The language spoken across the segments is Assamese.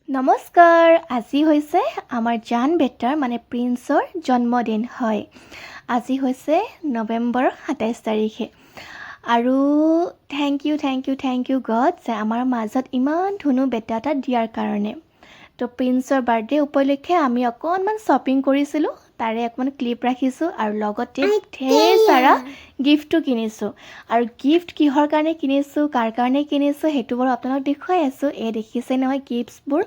নমস্কাৰ আজি হৈছে আমাৰ জান বেটাৰ মানে প্ৰিন্সৰ জন্মদিন হয় আজি হৈছে নৱেম্বৰ ২৭ তাৰিখে আৰু থেংক ইউ গড যে আমাৰ মাজত ইমান ধুনু বেটা এটা দিয়াৰ কাৰণে তো প্ৰিন্সৰ বাৰ্থডে উপলক্ষে আমি অকণমান শ্বপিং কৰিছিলোঁ তাৰে অকণমান ক্লিপ ৰাখিছোঁ আৰু লগতে ঢেৰ সাৰা গিফ্টটো কিনিছোঁ আৰু গিফ্ট কিহৰ কাৰণে কিনিছোঁ কাৰ কাৰণে কিনিছোঁ সেইটো বাৰু আপোনালোক দেখুৱাই আছোঁ এই দেখিছে নহয় গিফ্টছবোৰ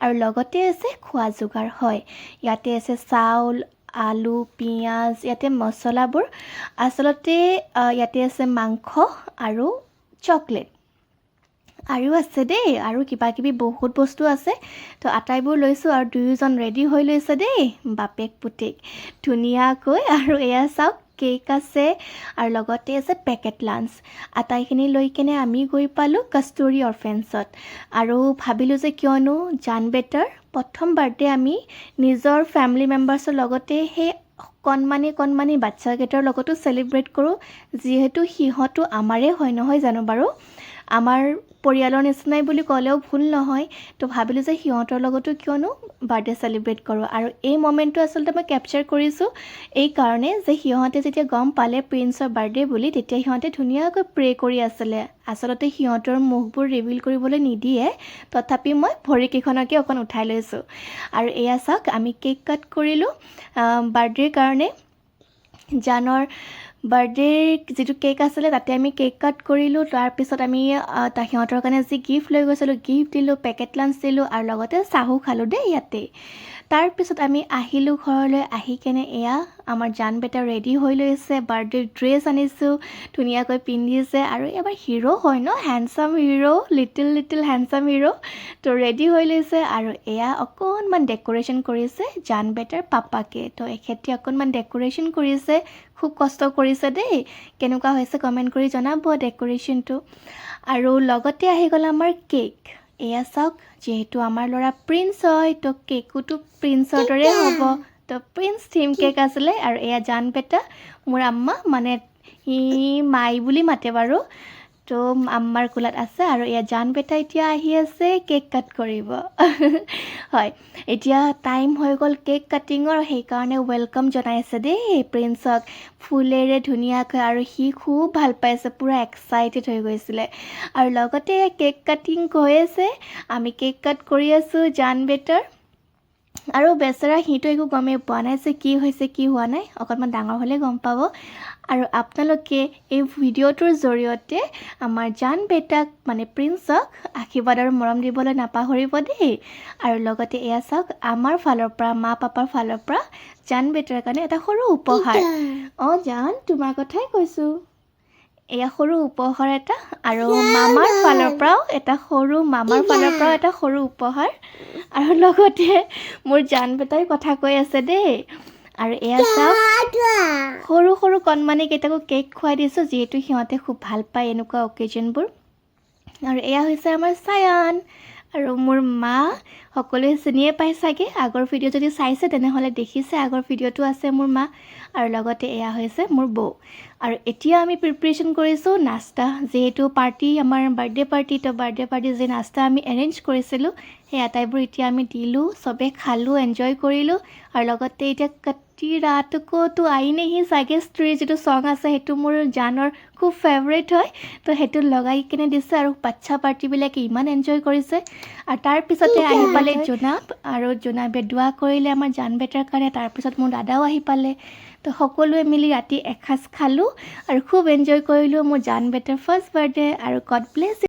আৰু লগতে আছে খোৱা যোগাৰ হয় ইয়াতে আছে চাউল আলু পিঁয়াজ ইয়াতে মছলাবোৰ আচলতে ইয়াতে আছে মাংস আৰু চকলেট আৰু আছে দেই আৰু কিবা কিবি বহুত বস্তু আছে তো আটাইবোৰ লৈছোঁ আৰু দুয়োজন ৰেডি হৈ লৈছে দেই বাপেক পুতেক ধুনীয়াকৈ আৰু এয়া চাওক কেক আছে আৰু লগতে আছে পেকেট লাঞ্চ আটাইখিনি লৈ কেনে আমি গৈ পালোঁ কস্তুৰী অৰ্ফেন্সত আৰু ভাবিলোঁ যে কিয়নো জান বেটাৰ প্ৰথম বাৰ্থডে আমি নিজৰ ফেমিলি মেম্বাৰ্ছৰ লগতে সেই কণমানি বাচ্চাকেইটাৰ লগতো চেলিব্ৰেট কৰোঁ যিহেতু সিহঁতো আমাৰে হয় নহয় জানো বাৰু আমাৰ পৰিয়ালৰ নিচিনাই বুলি ক'লেও ভুল নহয় তো ভাবিলোঁ যে সিহঁতৰ লগতো কিয়নো বাৰ্থডে চেলিব্ৰেট কৰোঁ আৰু এই মমেণ্টটো আচলতে মই কেপচাৰ কৰিছোঁ এই কাৰণে যে সিহঁতে যেতিয়া গম পালে প্ৰিন্সৰ বাৰ্থডে বুলি তেতিয়া সিহঁতে ধুনীয়াকৈ প্ৰে কৰি আছিলে আচলতে সিহঁতৰ মুখবোৰ ৰিভিল কৰিবলৈ নিদিয়ে তথাপি মই ভৰিকেইখনকে অকণ উঠাই লৈছোঁ আৰু এয়া চাওক আমি কেক কাট কৰিলোঁ বাৰ্থডেৰ কাৰণে জানৰ বাৰ্থডেৰ যিটো কেক আছিলে তাতে আমি কেক কাট কৰিলোঁ তাৰপিছত আমি সিহঁতৰ কাৰণে যি গিফ্ট লৈ গৈছিলোঁ গিফ্ট দিলোঁ পেকেট লাঞ্চ দিলোঁ আৰু লগতে চাহো খালোঁ দেই ইয়াতে তাৰপিছত আমি আহিলোঁ ঘৰলৈ আহি কেনে এয়া আমাৰ জান বেটা ৰেডি হৈ লৈছে বাৰ্থডে ড্ৰেছ আনিছোঁ ধুনীয়াকৈ পিন্ধিছে আৰু এবাৰ হিৰো হয় ন handsome hero little handsome hero তো ৰেডি হৈ লৈছে আৰু এয়া অকণমান ডেক'ৰেশ্যন কৰিছে জান বেটাৰ পাপাকে তো এখেতে অকণমান ডেক'ৰেশ্যন কৰিছে খুব কষ্ট কৰিছে দেই কেনেকুৱা হৈছে কমেণ্ট কৰি জনাব ডেক'ৰেশ্যনটো আৰু লগতে আহি গ'ল আমাৰ কেক এয়া চাওক যিহেতু আমাৰ ল'ৰা প্ৰিন্স হয় তো কেকোতো প্ৰিন্সৰ দৰে হ'ব তো প্ৰিন্স থিম কেক আছিলে আৰু এয়া জান বেটা মোৰ আম্মা মানে সি মাই বুলি মাতে বাৰু তো আম্মাৰ কোলাত আছে আৰু এয়া জান বেটা এতিয়া আহি আছে কেক কাট কৰিব হয় এতিয়া টাইম হৈ গ'ল কেক কাটিঙৰ সেইকাৰণে ৱেলকাম জনাইছে দেই প্ৰিন্সক ফুলেৰে ধুনীয়াকৈ আৰু সি খুব ভাল পাইছে পূৰা এক্সাইটেড হৈ গৈছিলে আৰু লগতে কেক কাটিং হৈ আছে আমি কেক কাট কৰি আছোঁ জান বেটাৰ আৰু বেচেৰা সিটো একো গমেই পোৱা নাই যে কি হৈছে কি হোৱা নাই অকণমান ডাঙৰ হ'লে গম পাব আৰু আপোনালোকে এই ভিডিঅ'টোৰ জৰিয়তে আমাৰ জান বেটাক মানে প্ৰিন্সক আশীৰ্বাদ আৰু মৰম দিবলৈ নাপাহৰিব দেই আৰু লগতে এয়া চাওক আমাৰ ফালৰ পৰা মা পাপাৰ ফালৰ পৰা জান বেটাৰ কাৰণে এটা সৰু উপহাৰ জান তোমাৰ কথাই কৈছোঁ এয়া সৰু উপহাৰ এটা আৰু মামাৰ ফালৰ পৰাও এটা সৰু উপহাৰ আৰু লগতে মোৰ জান বেটাই কথা কৈ আছে দেই আৰু এয়া চাওক সৰু কণমানিকেইটাকো কেক খুৱাই দিছোঁ যিহেতু সিহঁতে খুব ভাল পায় এনেকুৱা অকেজনবোৰ আৰু এয়া হৈছে আমাৰ চায়ান আৰু মোৰ মা সকলোৱে চিনিয়ে পাই চাগে আগৰ ভিডিঅ' যদি চাইছে তেনেহ'লে দেখিছে আগৰ ভিডিঅ'টো আছে মোৰ মা আৰু লগতে এয়া হৈছে মোৰ বৌ আৰু এতিয়া আমি প্ৰিপাৰেশ্যন কৰিছোঁ নাস্তা যিহেতু পাৰ্টি আমাৰ বাৰ্থডে পাৰ্টি যি নাস্তা আমি এৰেঞ্জ কৰিছিলোঁ সেই আটাইবোৰ এতিয়া আমি দিলোঁ চবে খালোঁ এনজয় কৰিলোঁ আৰু লগতে এতিয়া কটি ৰাতকোতো আইনেহি চাগে স্ত্ৰীৰ যিটো ছং আছে সেইটো মোৰ জানৰ খুব ফেভৰেট হয় তো সেইটো লগাই কিনে দিছে আৰু বাচ্ছা পাৰ্টিবিলাকে ইমান এনজয় কৰিছে আৰু তাৰপিছতে আহি পালে জোনাব আৰু জোনাবে দোৱা কৰিলে আমাৰ জান বেটাৰ কাৰণে তাৰপিছত মোৰ দাদাও আহি পালে তো সকলোৱে মিলি ৰাতি এসাঁজ খালোঁ আৰু খুব এনজয় কৰিলোঁ মোৰ জান বেটাৰ ফাৰ্ষ্ট বাৰ্থডে আৰু গড ব্লেছ